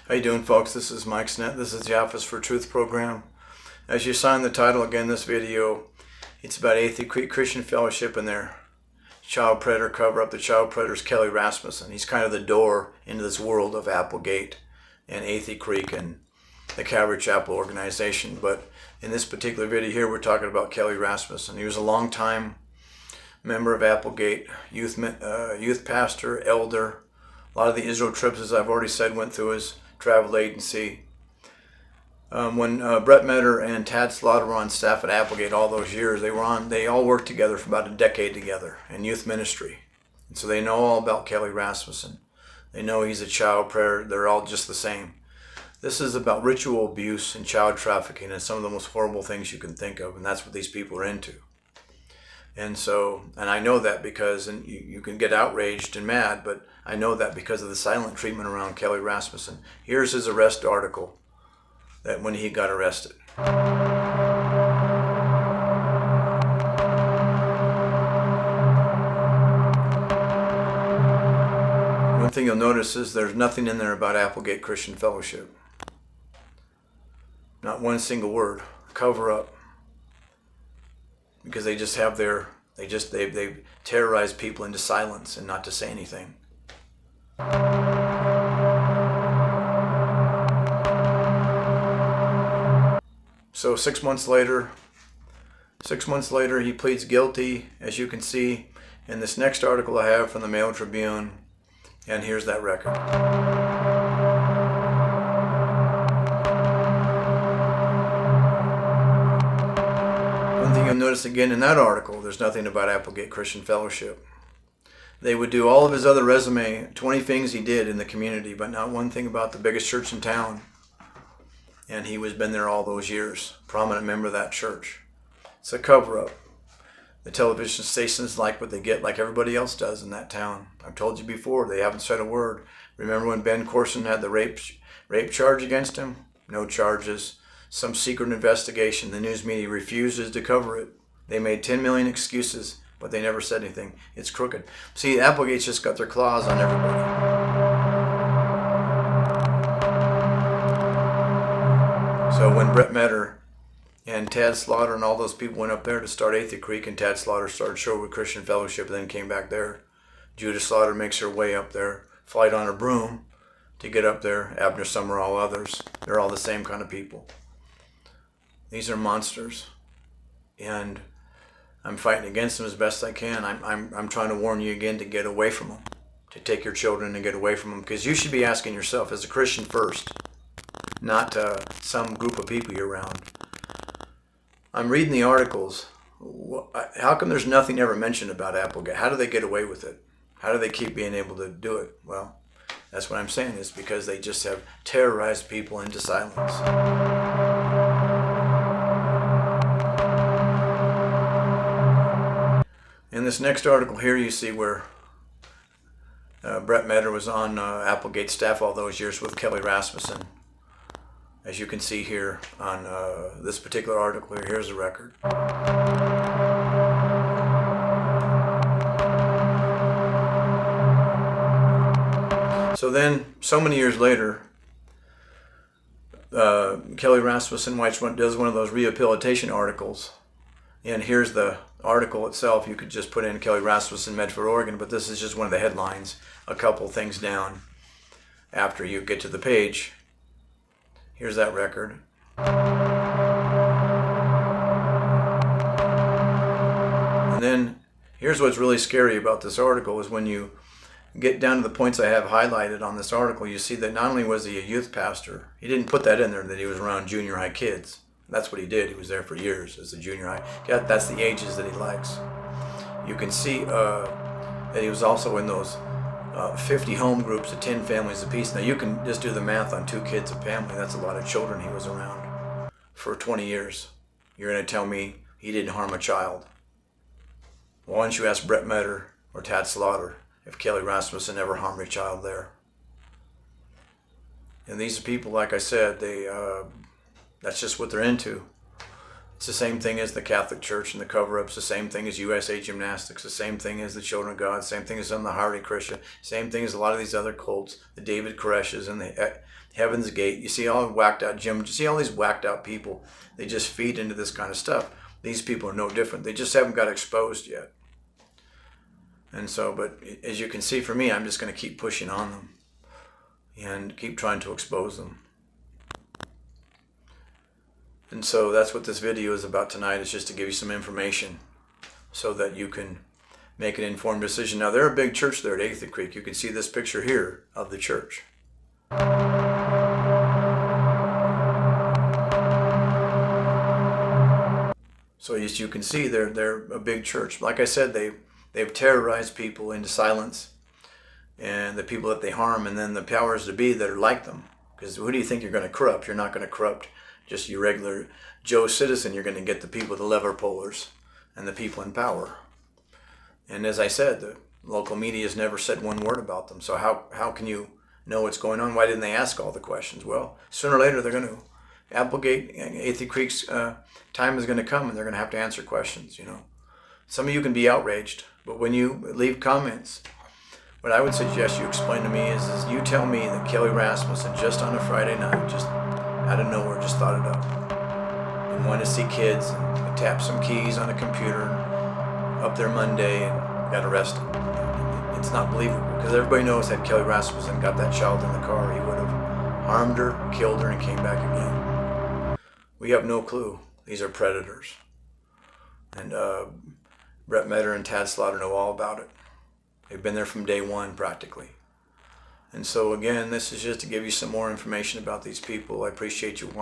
How you doing, folks? This is Mike Snett. This is the Office for Truth program. As you saw in the title, again, this video, it's about Athey Creek Christian Fellowship and their child predator cover-up. The child predator is Kelly Rasmussen. He's kind of the door into this world of Applegate and Athey Creek and the Calvary Chapel organization. But in this particular video here, we're talking about Kelly Rasmussen. He was a long-time member of Applegate, youth pastor, elder. A lot of the Israel trips, as I've already said, went through his travel agency. When Brett Meador and Tad Slaughter were on staff at Applegate all those years, they all worked together for about a decade together in youth ministry. And so they know all about Kelly Rasmussen. They know he's a child predator. They're all just the same. This is about ritual abuse and child trafficking and some of the most horrible things you can think of, and that's what these people are into. And I know that because, and you can get outraged and mad, but I know that because of the silent treatment around Kelly Rasmussen. Here's his arrest article that when he got arrested. One thing you'll notice is there's nothing in there about Applegate Christian Fellowship. Not one single word. Cover up. Because they just have they've terrorized people into silence and not to say anything. So 6 months later, he pleads guilty, as you can see in this next article I have from the Mail Tribune, and here's that record. One thing you'll notice again in that article, there's nothing about Applegate Christian Fellowship. They would do all of his other resume, 20 things he did in the community, but not one thing about the biggest church in town. And he was been there all those years, prominent member of that church. It's a cover-up. The television stations like what they get, like everybody else does in that town. I've told you before, they haven't said a word. Remember when Ben Corson had the rape charge against him? No charges. Some secret investigation. The news media refuses to cover it. They made 10 million excuses, but they never said anything. It's crooked. See, Applegate's just got their claws on everybody. So when Brett Meador and Tad Slaughter and all those people went up there to start Athey Creek, and Tad Slaughter started Sherwood Christian Fellowship and then came back there. Judith Slaughter makes her way up there, flight on a broom to get up there. Abner Summerall, others. They're all the same kind of people. These are monsters. And I'm fighting against them as best I can. I'm trying to warn you again to get away from them, to take your children and get away from them, because you should be asking yourself, as a Christian first, not some group of people you're around. I'm reading the articles. How come there's nothing ever mentioned about Applegate? How do they get away with it? How do they keep being able to do it? Well, that's what I'm saying, is because they just have terrorized people into silence. In this next article here, you see where Brett Meador was on Applegate staff all those years with Kelly Rasmussen. As you can see here on this particular article here, here's the record. So then, so many years later, Kelly Rasmussen does one of those rehabilitation articles. And here's the article itself. You could just put in Kelly Rasmussen, Medford, Oregon, but this is just one of the headlines, a couple things down after you get to the page. Here's that record. And then here's what's really scary about this article is when you get down to the points I have highlighted on this article, you see that not only was he a youth pastor, he didn't put that in there that he was around junior high kids. That's what he did. He was there for years as a junior high. That's the ages that he likes. You can see that he was also in those 50 home groups of 10 families apiece. Now you can just do the math on 2 kids a family. That's a lot of children he was around for 20 years. You're going to tell me he didn't harm a child? Well, why don't you ask Brett Meador or Tad Slaughter if Kelly Rasmussen ever harmed a child there? And these are people, like I said, that's just what they're into. It's the same thing as the Catholic Church and the cover-ups, the same thing as USA Gymnastics, the same thing as the Children of God, same thing as on the Athey Christian, same thing as a lot of these other cults, the David Koreshes and the Heaven's Gate. You see all whacked out gyms, you see all these whacked out people. They just feed into this kind of stuff. These people are no different. They just haven't got exposed yet. And so, but as you can see for me, I'm just going to keep pushing on them and keep trying to expose them. And so that's what this video is about tonight, is just to give you some information so that you can make an informed decision. Now, they're a big church there at Athey Creek. You can see this picture here of the church. So as you can see, they're a big church. Like I said, they've terrorized people into silence, and the people that they harm, and then the powers to be that are like them. Because who do you think you're going to corrupt? You're not going to corrupt just your regular Joe citizen. You're going to get the people, the lever pullers, and the people in power. And as I said, the local media has never said one word about them. So how can you know what's going on? Why didn't they ask all the questions? Well, sooner or later they're going to. Applegate, Athey Creek's time is going to come, and they're going to have to answer questions. You know, some of you can be outraged, but when you leave comments, what I would suggest you explain to me is you tell me that Kelly Rasmussen just on a Friday night, just out of nowhere, just thought it up and wanted to see kids and tap some keys on a computer up there Monday and got arrested. It's not believable, because everybody knows that Kelly Rasmussen got that child in the car, he would have harmed her, killed her, and came back again. We have no clue. These are predators. And Brett Meador and Judith Slaughter know all about it. They've been there from day one practically. And so again, this is just to give you some more information about these people. I appreciate you watching.